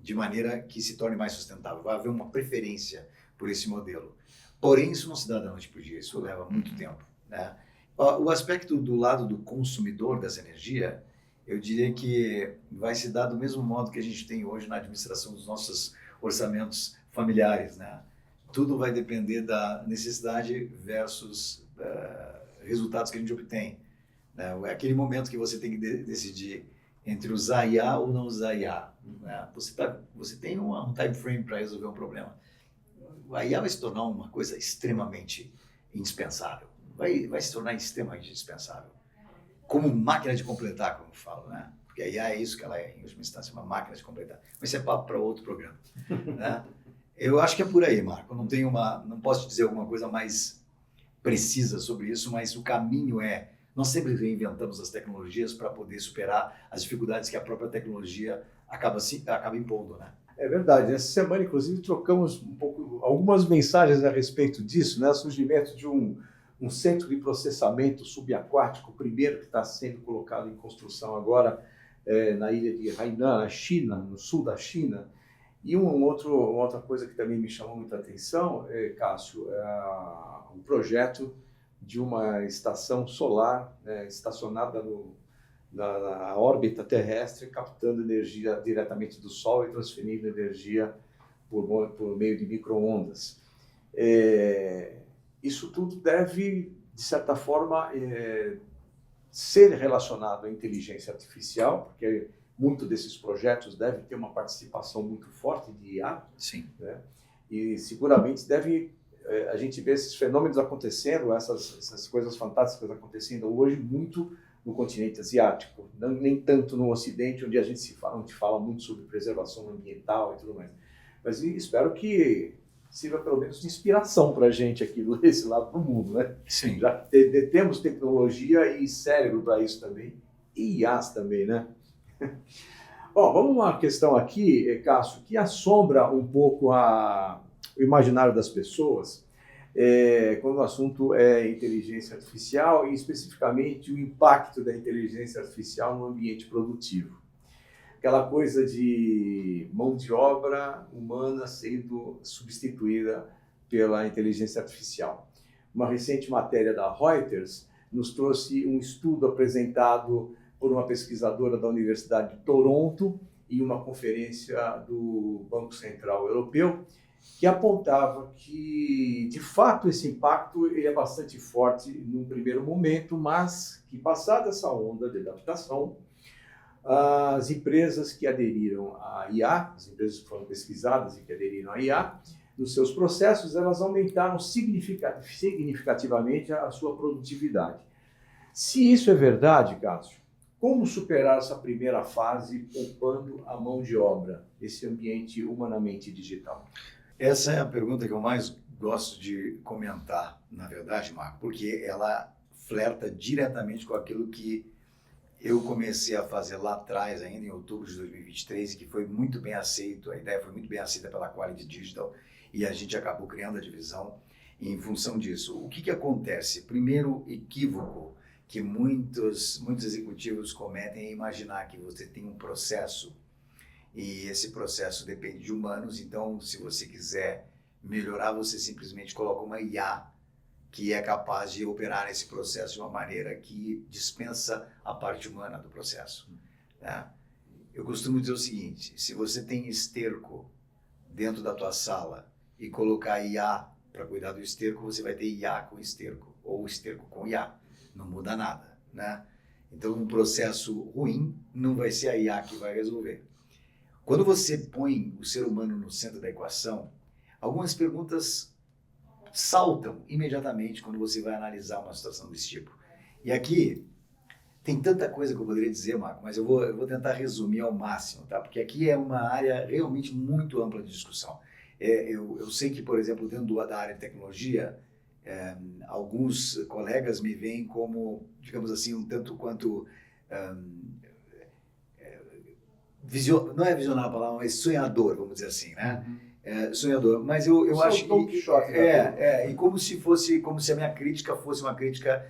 de maneira que se torne mais sustentável. Vai haver uma preferência por esse modelo. Porém, isso não se dá da noite para o dia, isso leva muito tempo, né? O aspecto do lado do consumidor dessa energia, eu diria que vai se dar do mesmo modo que a gente tem hoje na administração dos nossos orçamentos familiares, né? Tudo vai depender da necessidade versus resultados que a gente obtém, né? É aquele momento que você tem que decidir entre usar IA ou não usar IA. Né? Você tem um time frame para resolver um problema. A IA vai se tornar uma coisa extremamente indispensável. Vai se tornar extremamente indispensável. Como máquina de completar, como eu falo, né? Porque a IA é isso que ela é, em última instância, uma máquina de completar. Mas isso é papo para outro programa. Né? Eu acho que é por aí, Marco. Não posso te dizer alguma coisa mais precisa sobre isso, mas o caminho nós sempre reinventamos as tecnologias para poder superar as dificuldades que a própria tecnologia acaba impondo, né? É verdade. Essa semana, inclusive, trocamos algumas mensagens a respeito disso, né? O surgimento de um centro de processamento subaquático, o primeiro que está sendo colocado em construção agora na ilha de Hainan, na China, no sul da China. E uma outra coisa que também me chamou muita atenção, Cássio, é um projeto de uma estação solar estacionada na órbita terrestre, captando energia diretamente do Sol e transferindo energia por meio de micro-ondas. Isso tudo deve, de certa forma, ser relacionado à inteligência artificial, porque muito desses projetos devem ter uma participação muito forte de IA. Sim. Né? E seguramente a gente vê esses fenômenos acontecendo, essas coisas fantásticas acontecendo hoje muito no continente asiático, nem tanto no Ocidente, onde a gente fala muito sobre preservação ambiental e tudo mais. Mas espero que sirva pelo menos de inspiração para a gente aqui desse lado do mundo, né? Sim. Já temos tecnologia e cérebro para isso também, e IAs também, né? Bom, vamos a uma questão aqui, Cássio, que assombra um pouco o imaginário das pessoas, quando o assunto é inteligência artificial e especificamente o impacto da inteligência artificial no ambiente produtivo. Aquela coisa de mão de obra humana sendo substituída pela inteligência artificial. Uma recente matéria da Reuters nos trouxe um estudo apresentado por uma pesquisadora da Universidade de Toronto em uma conferência do Banco Central Europeu, que apontava que, de fato, esse impacto ele é bastante forte num primeiro momento, mas que, passada essa onda de adaptação, as empresas que aderiram à IA, as empresas que foram pesquisadas e que aderiram à IA, nos seus processos, elas aumentaram significativamente a sua produtividade. Se isso é verdade, Cássio, como superar essa primeira fase poupando a mão de obra, esse ambiente humanamente digital? Essa é a pergunta que eu mais gosto de comentar, na verdade, Marco, porque ela flerta diretamente com aquilo que eu comecei a fazer lá atrás, ainda em outubro de 2023, que foi muito bem aceito, a ideia foi muito bem aceita pela Quality Digital, e a gente acabou criando a divisão em função disso. O que acontece? Primeiro equívoco que muitos executivos cometem é imaginar que você tem um processo e esse processo depende de humanos, então se você quiser melhorar, você simplesmente coloca uma IA que é capaz de operar esse processo de uma maneira que dispensa a parte humana do processo. Né? Eu costumo dizer o seguinte, se você tem esterco dentro da tua sala e colocar IA para cuidar do esterco, você vai ter IA com esterco, ou esterco com IA. Não muda nada, né? Então, um processo ruim não vai ser a IA que vai resolver. Quando você põe o ser humano no centro da equação, algumas perguntas saltam imediatamente quando você vai analisar uma situação desse tipo. E aqui tem tanta coisa que eu poderia dizer, Marco, mas eu vou tentar resumir ao máximo, tá? Porque aqui é uma área realmente muito ampla de discussão. Eu sei que, por exemplo, dentro da área de tecnologia, alguns colegas me veem como, digamos assim, um tanto quanto não é visionário a palavra, mas sonhador, vamos dizer assim, né? Sonhador, mas eu acho que e como se a minha crítica fosse uma crítica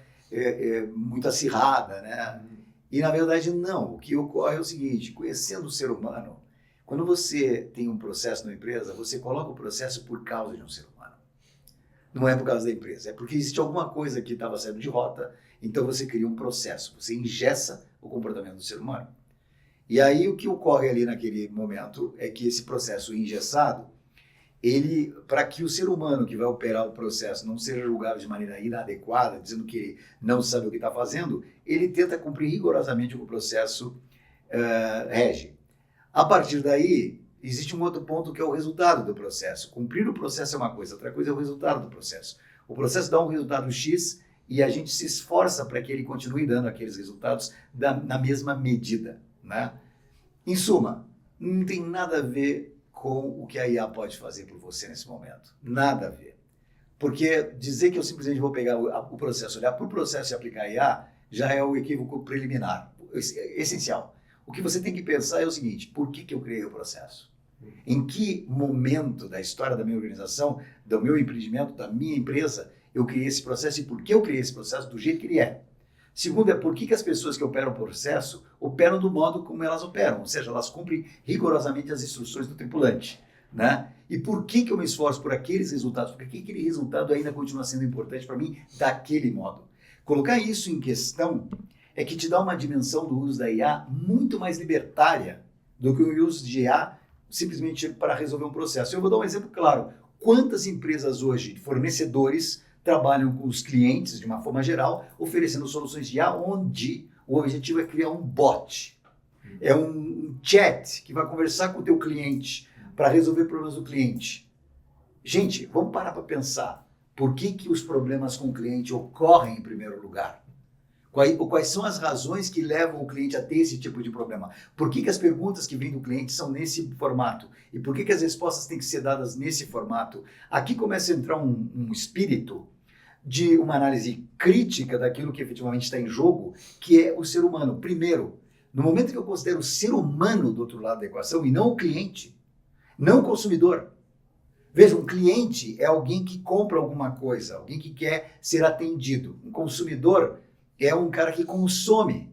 muito acirrada, né? E na verdade não. O que ocorre é o seguinte: conhecendo o ser humano, quando você tem um processo na empresa, você coloca o processo por causa de um ser humano. Não é por causa da empresa, é porque existe alguma coisa que estava saindo de rota, então você cria um processo, você engessa o comportamento do ser humano. E aí o que ocorre ali naquele momento é que esse processo engessado, para que o ser humano que vai operar o processo não seja julgado de maneira inadequada, dizendo que ele não sabe o que está fazendo, ele tenta cumprir rigorosamente o que o processo rege. A partir daí, existe um outro ponto que é o resultado do processo. Cumprir o processo é uma coisa, outra coisa é o resultado do processo. O processo dá um resultado X e a gente se esforça para que ele continue dando aqueles resultados na mesma medida, né? Em suma, não tem nada a ver com o que a IA pode fazer por você nesse momento. Nada a ver. Porque dizer que eu simplesmente vou pegar o processo, olhar para o processo e aplicar a IA, já é o equívoco preliminar, essencial. O que você tem que pensar é o seguinte: por que eu criei o processo? Em que momento da história da minha organização, do meu empreendimento, da minha empresa, eu criei esse processo e por que eu criei esse processo do jeito que ele é? Segundo é por que as pessoas que operam o processo operam do modo como elas operam, ou seja, elas cumprem rigorosamente as instruções do tripulante, né? E por que eu me esforço por aqueles resultados? Porque aquele resultado ainda continua sendo importante para mim daquele modo. Colocar isso em questão é que te dá uma dimensão do uso da IA muito mais libertária do que o uso de IA simplesmente para resolver um processo. Eu vou dar um exemplo claro. Quantas empresas hoje, fornecedores, trabalham com os clientes de uma forma geral, oferecendo soluções de IA onde o objetivo é criar um bot. É um chat que vai conversar com o teu cliente para resolver problemas do cliente. Gente, vamos parar para pensar. Por que os problemas com o cliente ocorrem em primeiro lugar? Quais são as razões que levam o cliente a ter esse tipo de problema? Por que as perguntas que vêm do cliente são nesse formato? E por que as respostas têm que ser dadas nesse formato? Aqui começa a entrar um espírito de uma análise crítica daquilo que efetivamente está em jogo, que é o ser humano. Primeiro, no momento que eu considero o ser humano do outro lado da equação e não o cliente, não o consumidor. Veja, um cliente é alguém que compra alguma coisa, alguém que quer ser atendido. Um consumidor é um cara que consome.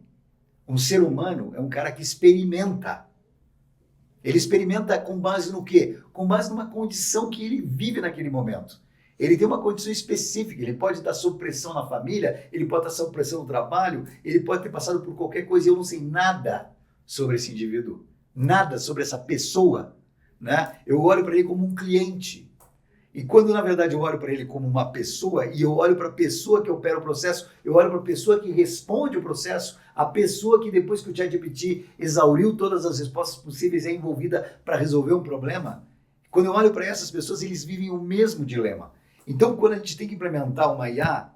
Um ser humano é um cara que experimenta. Ele experimenta com base no quê? Com base numa condição que ele vive naquele momento. Ele tem uma condição específica, ele pode estar sob pressão na família, ele pode estar sob pressão no trabalho, ele pode ter passado por qualquer coisa e eu não sei nada sobre esse indivíduo, nada sobre essa pessoa, né? Eu olho para ele como um cliente. E quando, na verdade, eu olho para ele como uma pessoa e eu olho para a pessoa que opera o processo, eu olho para a pessoa que responde o processo, a pessoa que depois que o ChatGPT exauriu todas as respostas possíveis é envolvida para resolver um problema, quando eu olho para essas pessoas, eles vivem o mesmo dilema. Então, quando a gente tem que implementar uma IA,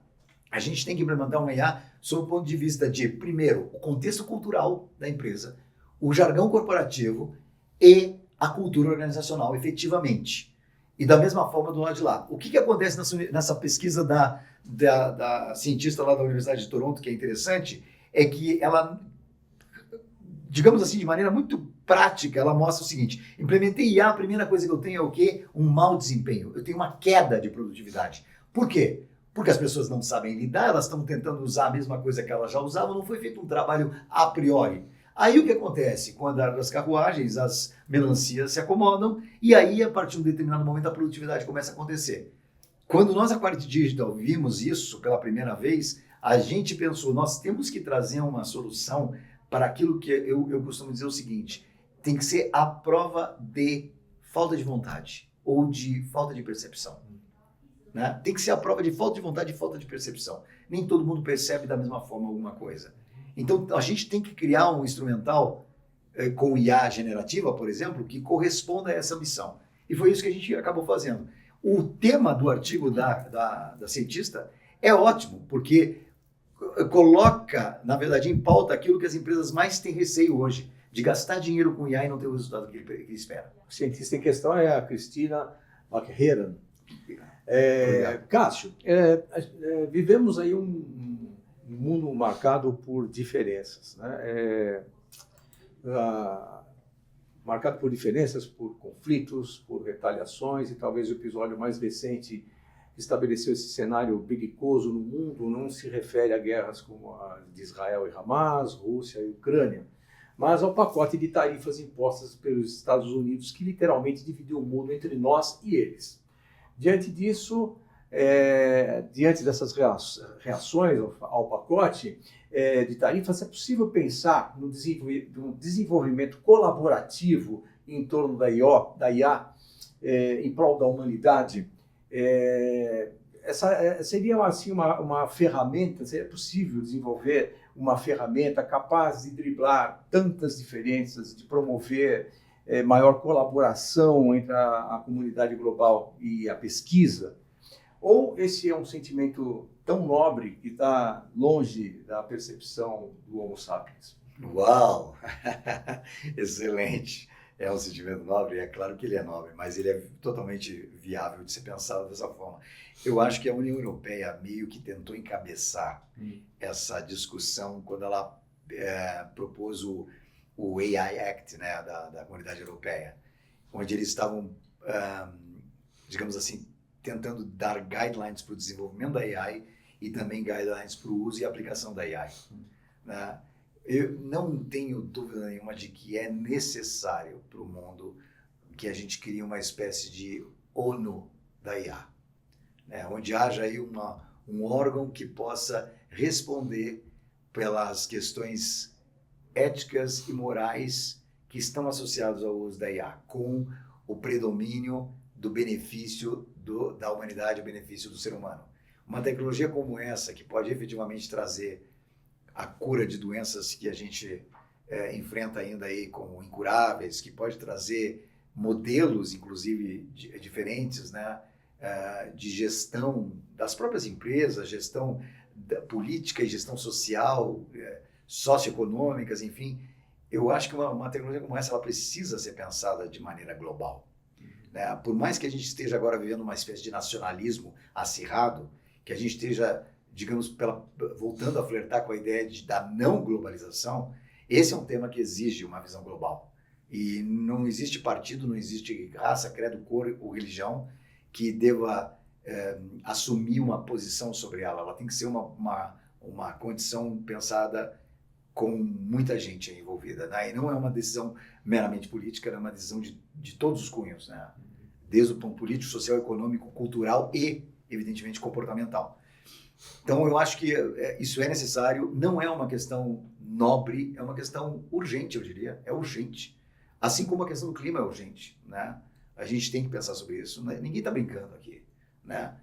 a gente tem que implementar uma IA sob o ponto de vista de, primeiro, o contexto cultural da empresa, o jargão corporativo e a cultura organizacional, efetivamente. E da mesma forma do lado de lá. O que acontece nessa pesquisa da cientista lá da Universidade de Toronto, que é interessante, é que ela, digamos assim, de maneira muito prática, ela mostra o seguinte: implementei IA, a primeira coisa que eu tenho é o quê? Um mau desempenho. Eu tenho uma queda de produtividade. Por quê? Porque as pessoas não sabem lidar, elas estão tentando usar a mesma coisa que elas já usavam, não foi feito um trabalho a priori. Aí o que acontece? Com o andar das carruagens, as melancias se acomodam e aí, a partir de um determinado momento, a produtividade começa a acontecer. Quando nós, a Quality Digital, vimos isso pela primeira vez, a gente pensou, nós temos que trazer uma solução para aquilo que eu costumo dizer o seguinte: tem que ser a prova de falta de vontade ou de falta de percepção. Né? Tem que ser a prova de falta de vontade e falta de percepção. Nem todo mundo percebe da mesma forma alguma coisa. Então, a gente tem que criar um instrumental com IA generativa, por exemplo, que corresponda a essa missão. E foi isso que a gente acabou fazendo. O tema do artigo da cientista é ótimo, porque coloca, na verdade, em pauta aquilo que as empresas mais têm receio hoje, de gastar dinheiro com IA e não ter o resultado que ele espera. O cientista em questão é a Cristina McHerron. Cássio, vivemos aí um mundo marcado por diferenças, né? Marcado por diferenças, por conflitos, por retaliações, e talvez o episódio mais recente que estabeleceu esse cenário belicoso no mundo não se refere a guerras como a de Israel e Hamas, Rússia e Ucrânia, mas ao pacote de tarifas impostas pelos Estados Unidos, que literalmente dividiu o mundo entre nós e eles. Diante disso, diante dessas reações ao pacote de tarifas, é possível pensar no desenvolvimento colaborativo em torno da IA em prol da humanidade. seria assim, uma ferramenta, seria possível desenvolver uma ferramenta capaz de driblar tantas diferenças, de promover maior colaboração entre a comunidade global e a pesquisa? Ou esse é um sentimento tão nobre que está longe da percepção do Homo sapiens? Uau! Excelente! É um sentimento nobre, é claro que ele é nobre, mas ele é totalmente viável de ser pensado dessa forma. Eu acho que a União Europeia meio que tentou encabeçar essa discussão quando ela propôs o AI Act, né, da Comunidade Europeia, onde eles estavam, digamos assim, tentando dar guidelines para o desenvolvimento da AI e também guidelines para o uso e aplicação da AI. Né? Eu não tenho dúvida nenhuma de que é necessário para o mundo que a gente crie uma espécie de ONU da IA, né? Onde haja aí um órgão que possa responder pelas questões éticas e morais que estão associadas ao uso da IA, com o predomínio do benefício da humanidade, o benefício do ser humano. Uma tecnologia como essa, que pode efetivamente trazer a cura de doenças que a gente enfrenta ainda aí como incuráveis, que pode trazer modelos, inclusive, diferentes, né, de gestão das próprias empresas, gestão política e gestão social, socioeconômicas, enfim. Eu acho que uma tecnologia como essa ela precisa ser pensada de maneira global. Né? Por mais que a gente esteja agora vivendo uma espécie de nacionalismo acirrado, que a gente esteja, digamos, voltando a flertar com a ideia da não globalização, esse é um tema que exige uma visão global. E não existe partido, não existe raça, credo, cor ou religião que deva assumir uma posição sobre ela. Ela tem que ser uma condição pensada com muita gente envolvida. Né? E não é uma decisão meramente política, é uma decisão de todos os cunhos, né? Desde o ponto político, social, econômico, cultural e, evidentemente, comportamental. Então, eu acho que isso é necessário, não é uma questão nobre, é uma questão urgente, eu diria, é urgente. Assim como a questão do clima é urgente, né? A gente tem que pensar sobre isso, né? Ninguém está brincando aqui, né?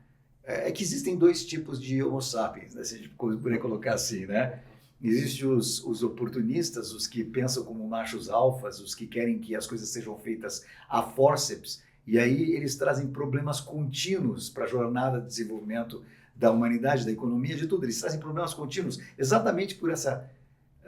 É que existem dois tipos de Homo sapiens, né? Se a gente puder colocar assim, né? Existem os oportunistas, os que pensam como machos alfas, os que querem que as coisas sejam feitas a fórceps, e aí eles trazem problemas contínuos para a jornada de desenvolvimento da humanidade, da economia, de tudo. Eles trazem problemas contínuos exatamente por essa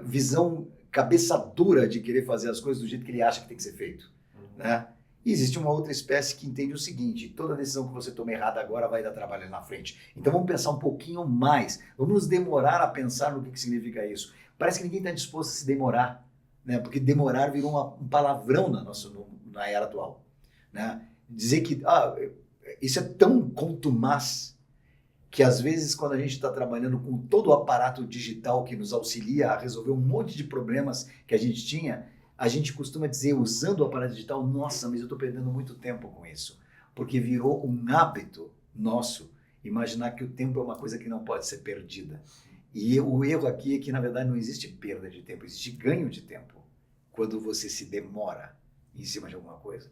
visão cabeça dura de querer fazer as coisas do jeito que ele acha que tem que ser feito. Né? E existe uma outra espécie que entende o seguinte: toda decisão que você toma errada agora vai dar trabalho na frente. Então vamos pensar um pouquinho mais, vamos nos demorar a pensar no que significa isso. Parece que ninguém está disposto a se demorar, né? Porque demorar virou um palavrão na era atual. Né? Dizer que isso é tão contumaz que às vezes quando a gente está trabalhando com todo o aparato digital que nos auxilia a resolver um monte de problemas que a gente tinha, a gente costuma dizer, usando o aparato digital, nossa, mas eu estou perdendo muito tempo com isso. Porque virou um hábito nosso imaginar que o tempo é uma coisa que não pode ser perdida. E o erro aqui é que, na verdade, não existe perda de tempo, existe ganho de tempo quando você se demora em cima de alguma coisa.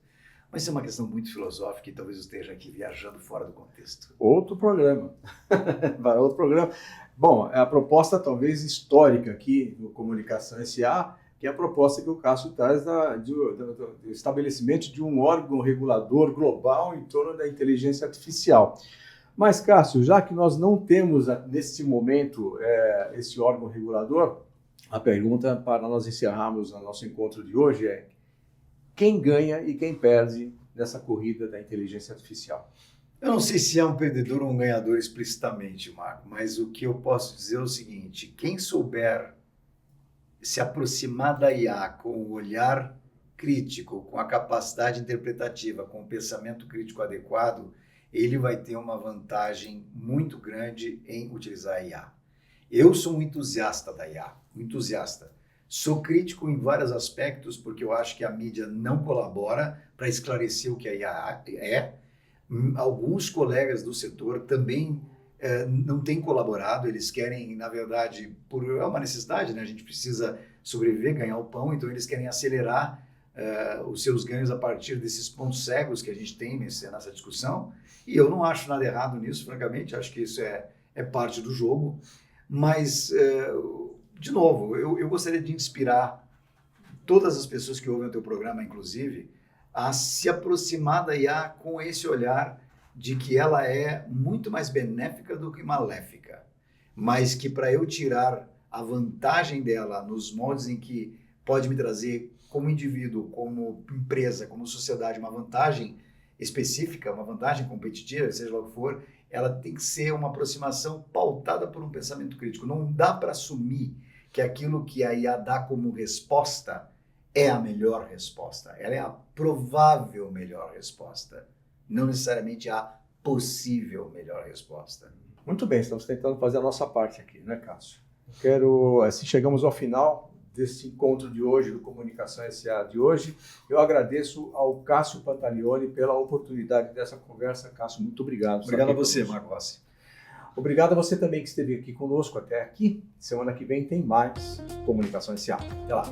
Mas isso é uma questão muito filosófica e talvez eu esteja aqui viajando fora do contexto. Outro programa. Para outro programa. Bom, a proposta talvez histórica aqui no Comunicação S.A., que é a proposta que o Cássio traz do estabelecimento de um órgão regulador global em torno da inteligência artificial. Mas, Cássio, já que nós não temos neste momento esse órgão regulador, a pergunta para nós encerrarmos o nosso encontro de hoje é: quem ganha e quem perde nessa corrida da inteligência artificial? Eu não sei se é um perdedor ou um ganhador explicitamente, Marco, mas o que eu posso dizer é o seguinte: quem souber se aproximar da IA com o olhar crítico, com a capacidade interpretativa, com o pensamento crítico adequado, ele vai ter uma vantagem muito grande em utilizar a IA. Eu sou um entusiasta da IA, um entusiasta. Sou crítico em vários aspectos, porque eu acho que a mídia não colabora para esclarecer o que a IA é. Alguns colegas do setor também não têm colaborado, eles querem, na verdade, é uma necessidade, né? A gente precisa sobreviver, ganhar o pão, então eles querem acelerar os seus ganhos a partir desses pontos cegos que a gente tem nessa discussão. E eu não acho nada errado nisso, francamente, acho que isso é parte do jogo. Mas, de novo, eu gostaria de inspirar todas as pessoas que ouvem o teu programa, inclusive, a se aproximar da IA com esse olhar de que ela é muito mais benéfica do que maléfica, mas que para eu tirar a vantagem dela nos moldes em que pode me trazer como indivíduo, como empresa, como sociedade, uma vantagem específica, uma vantagem competitiva, seja lá o que for, ela tem que ser uma aproximação pautada por um pensamento crítico. Não dá para assumir que aquilo que a IA dá como resposta é a melhor resposta. Ela é a provável melhor resposta, não necessariamente a possível melhor resposta. Muito bem, estamos tentando fazer a nossa parte aqui, né, Cássio? Assim chegamos ao final desse encontro de hoje, do Comunicação SA de hoje. Eu agradeço ao Cássio Pantaleone pela oportunidade dessa conversa. Cássio, muito obrigado. Obrigado a você, Marco Rossi. Obrigado a você também que esteve aqui conosco até aqui. Semana que vem tem mais Comunicação SA. Até lá.